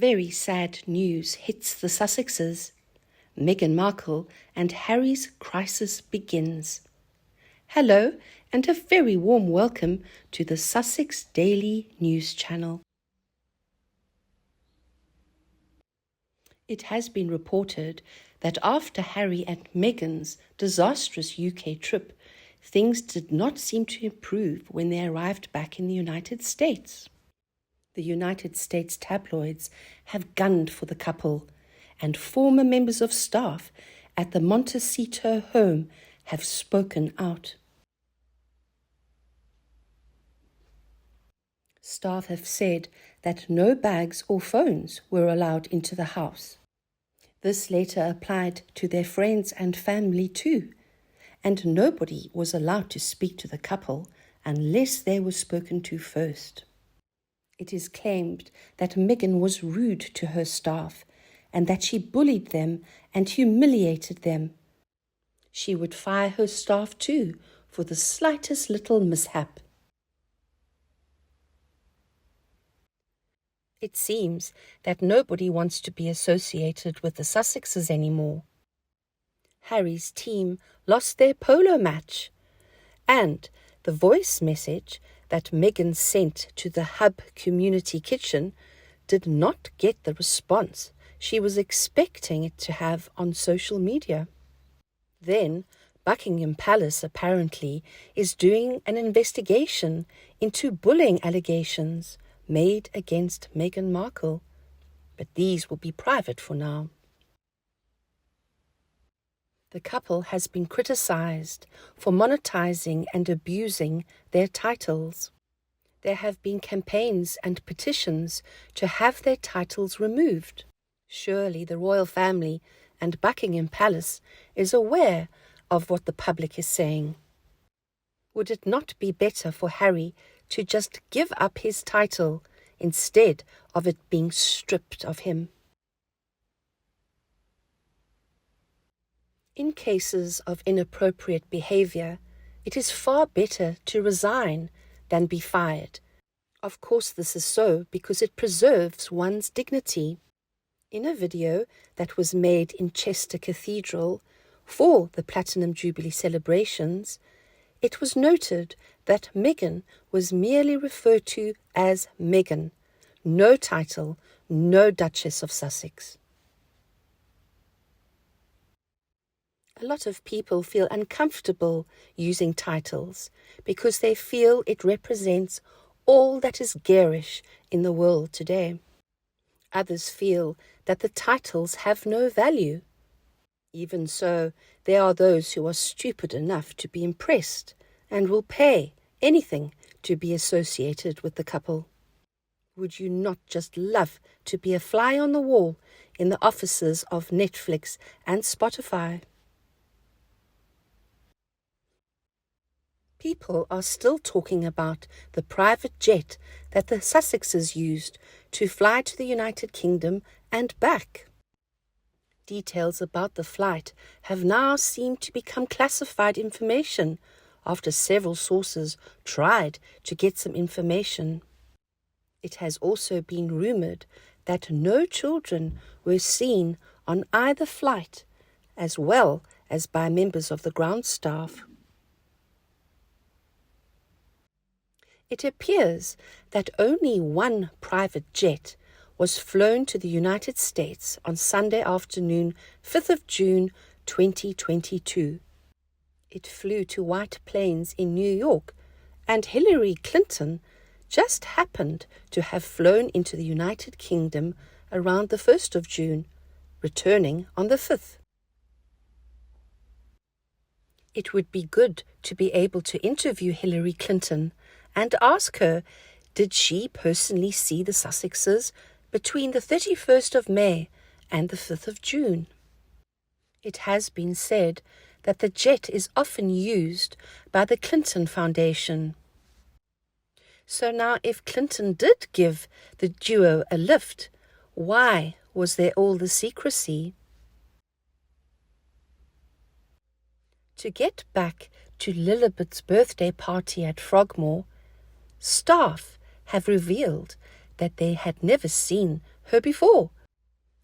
Very sad news hits the Sussexes. Meghan Markle and Harry's crisis begins. Hello, and a very warm welcome to the Sussex Daily news channel. It has been reported that after Harry and Meghan's disastrous UK trip, things did not seem to improve when they arrived back in the United States. The United States tabloids have gunned for the couple, and former members of staff at the Montecito home have spoken out. Staff have said that no bags or phones were allowed into the house. This later applied to their friends and family too, and nobody was allowed to speak to the couple unless they were spoken to first. It is claimed that Meghan was rude to her staff and that she bullied them and humiliated them. She would fire her staff too for the slightest little mishap. It seems that nobody wants to be associated with the Sussexes anymore. Harry's team lost their polo match, and the voice message that Meghan sent to the Hub Community Kitchen did not get the response she was expecting it to have on social media. Then, Buckingham Palace apparently is doing an investigation into bullying allegations made against Meghan Markle, but these will be private for now. The couple has been criticized for monetizing and abusing their titles. There have been campaigns and petitions to have their titles removed. Surely the royal family and Buckingham Palace is aware of what the public is saying. Would it not be better for Harry to just give up his title instead of it being stripped of him? In cases of inappropriate behavior, it is far better to resign than be fired. Of course, this is so because it preserves one's dignity. In a video that was made in Chester Cathedral for the Platinum Jubilee celebrations, it was noted that Meghan was merely referred to as Meghan, no title, no Duchess of Sussex. A lot of people feel uncomfortable using titles because they feel it represents all that is garish in the world today. Others feel that the titles have no value. Even so, there are those who are stupid enough to be impressed and will pay anything to be associated with the couple. Would you not just love to be a fly on the wall in the offices of Netflix and Spotify? People are still talking about the private jet that the Sussexes used to fly to the United Kingdom and back. Details about the flight have now seemed to become classified information after several sources tried to get some information. It has also been rumored that no children were seen on either flight, as well as by members of the ground staff. It appears that only one private jet was flown to the United States on Sunday afternoon, 5th of June 2022. It flew to White Plains in New York, and Hillary Clinton just happened to have flown into the United Kingdom around the 1st of June, returning on the 5th. It would be good to be able to interview Hillary Clinton and ask her, did she personally see the Sussexes between the 31st of May and the 5th of June? It has been said that the jet is often used by the Clinton Foundation. So now if Clinton did give the duo a lift, why was there all the secrecy? To get back to Lilibet's birthday party at Frogmore, staff have revealed that they had never seen her before.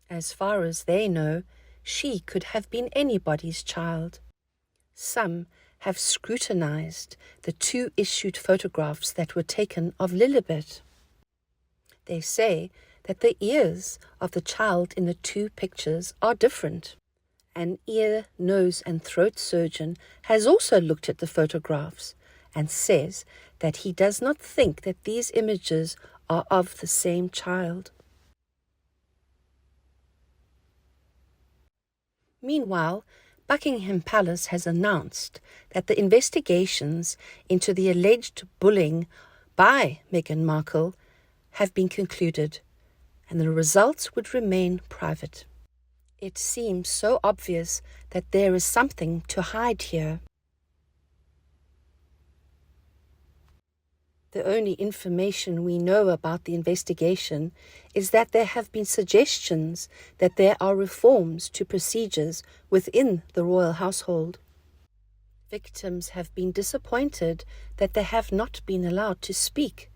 As far as they know, she could have been anybody's child. Some have scrutinized the 2 issued photographs that were taken of Lilibet. They say that the ears of the child in the 2 pictures are different. An ear, nose and throat surgeon has also looked at the photographs and says that he does not think that these images are of the same child. Meanwhile, Buckingham Palace has announced that the investigations into the alleged bullying by Meghan Markle have been concluded, and the results would remain private. It seems so obvious that there is something to hide here. The only information we know about the investigation is that there have been suggestions that there are reforms to procedures within the royal household. Victims have been disappointed that they have not been allowed to speak.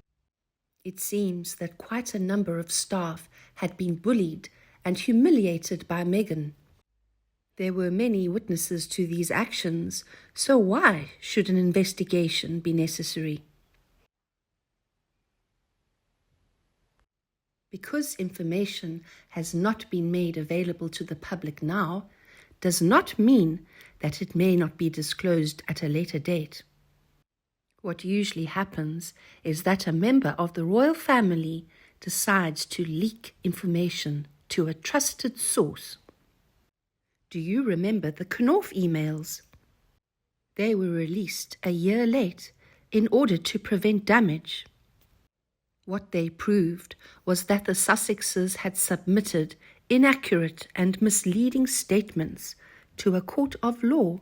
It seems that quite a number of staff had been bullied and humiliated by Meghan. There were many witnesses to these actions, so why should an investigation be necessary? Because information has not been made available to the public now, does not mean that it may not be disclosed at a later date. What usually happens is that a member of the royal family decides to leak information to a trusted source. Do you remember the Knopf emails? They were released a year late in order to prevent damage. What they proved was that the Sussexes had submitted inaccurate and misleading statements to a court of law.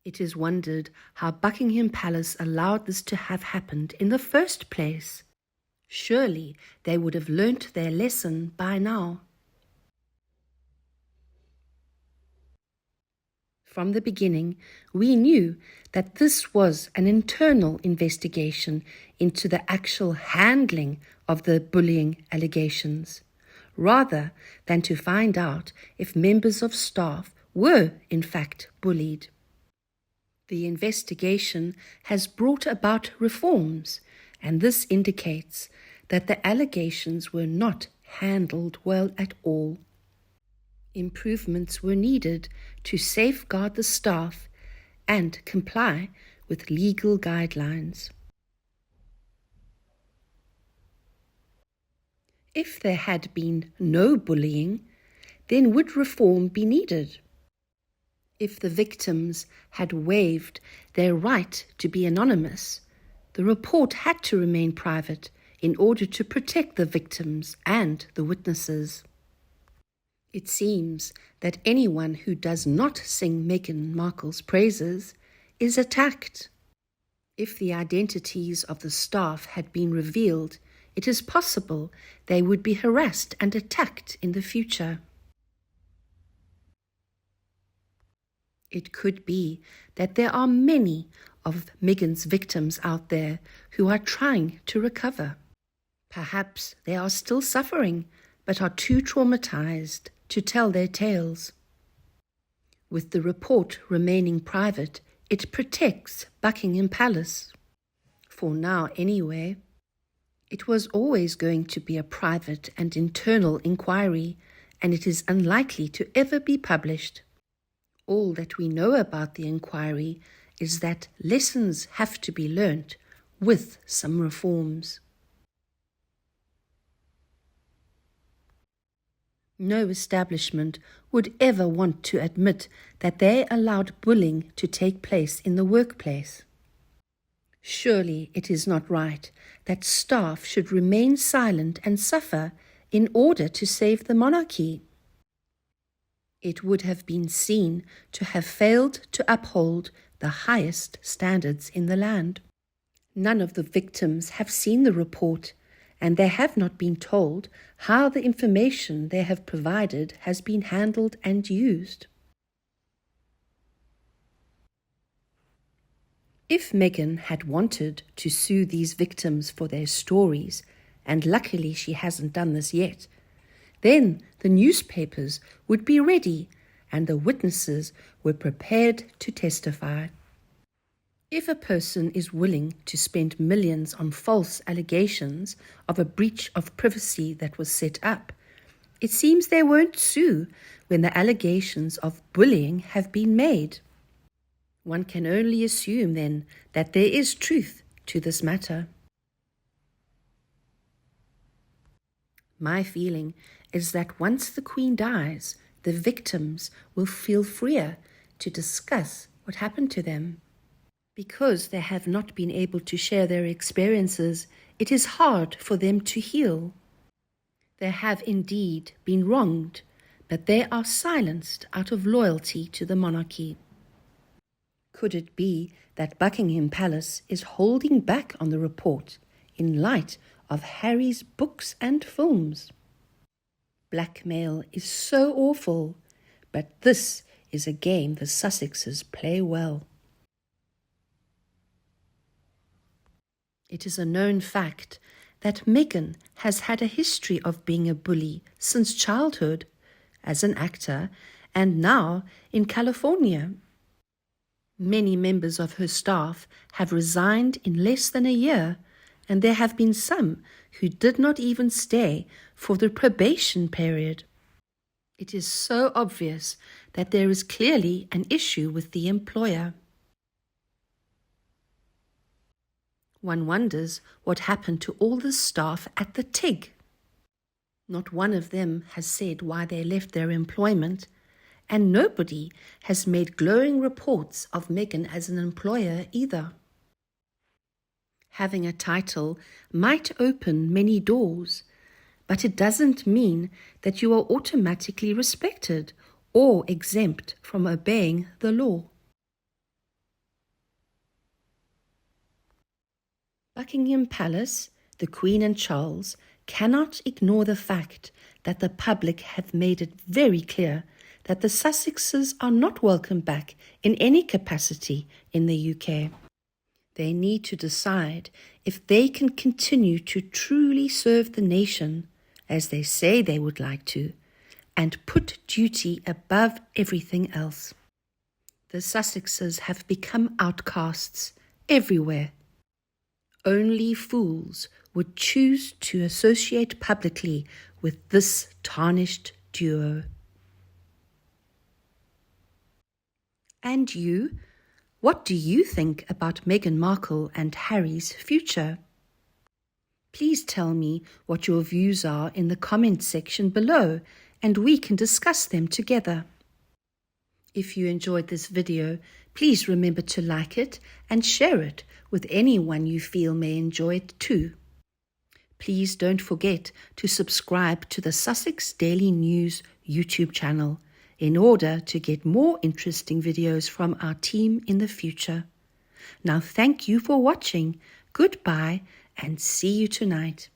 It is wondered how Buckingham Palace allowed this to have happened in the first place. Surely they would have learnt their lesson by now. From the beginning, we knew that this was an internal investigation into the actual handling of the bullying allegations, rather than to find out if members of staff were in fact bullied. The investigation has brought about reforms, and this indicates that the allegations were not handled well at all. Improvements were needed to safeguard the staff and comply with legal guidelines. If there had been no bullying, then would reform be needed? If the victims had waived their right to be anonymous, the report had to remain private in order to protect the victims and the witnesses. It seems that anyone who does not sing Meghan Markle's praises is attacked. If the identities of the staff had been revealed, it is possible they would be harassed and attacked in the future. It could be that there are many of Meghan's victims out there who are trying to recover. Perhaps they are still suffering, but are too traumatized to tell their tales. With the report remaining private, it protects Buckingham Palace. For now, anyway. It was always going to be a private and internal inquiry, and it is unlikely to ever be published. All that we know about the inquiry is that lessons have to be learnt, with some reforms. No establishment would ever want to admit that they allowed bullying to take place in the workplace. Surely it is not right that staff should remain silent and suffer in order to save the monarchy. It would have been seen to have failed to uphold the highest standards in the land. None of the victims have seen the report, and they have not been told how the information they have provided has been handled and used. If Meghan had wanted to sue these victims for their stories, and luckily she hasn't done this yet, Then the newspapers would be ready and the witnesses were prepared to testify. If a person is willing to spend millions on false allegations of a breach of privacy that was set up, it seems they won't sue when the allegations of bullying have been made. One can only assume then that there is truth to this matter. My feeling is that once the Queen dies, the victims will feel freer to discuss what happened to them. Because they have not been able to share their experiences, it is hard for them to heal. They have indeed been wronged, but they are silenced out of loyalty to the monarchy. Could it be that Buckingham Palace is holding back on the report in light of Harry's books and films? Blackmail is so awful, but this is a game the Sussexes play well. It is a known fact that Meghan has had a history of being a bully since childhood, as an actor, and now in California. Many members of her staff have resigned in less than a year, and there have been some who did not even stay for the probation period. It is so obvious that there is clearly an issue with the employer. One wonders what happened to all the staff at the TIG. Not one of them has said why they left their employment, and nobody has made glowing reports of Meghan as an employer either. Having a title might open many doors, but it doesn't mean that you are automatically respected or exempt from obeying the law. Buckingham Palace, the Queen and Charles cannot ignore the fact that the public have made it very clear that the Sussexes are not welcome back in any capacity in the UK. They need to decide if they can continue to truly serve the nation, as they say they would like to, and put duty above everything else. The Sussexes have become outcasts everywhere. Only fools would choose to associate publicly with this tarnished duo. And you? What do you think about Meghan Markle and Harry's future? Please tell me what your views are in the comment section below, and we can discuss them together. If you enjoyed this video, please remember to like it and share it with anyone you feel may enjoy it too. Please don't forget to subscribe to the Sussex Daily News YouTube channel in order to get more interesting videos from our team in the future. Now thank you for watching. Goodbye and see you tonight.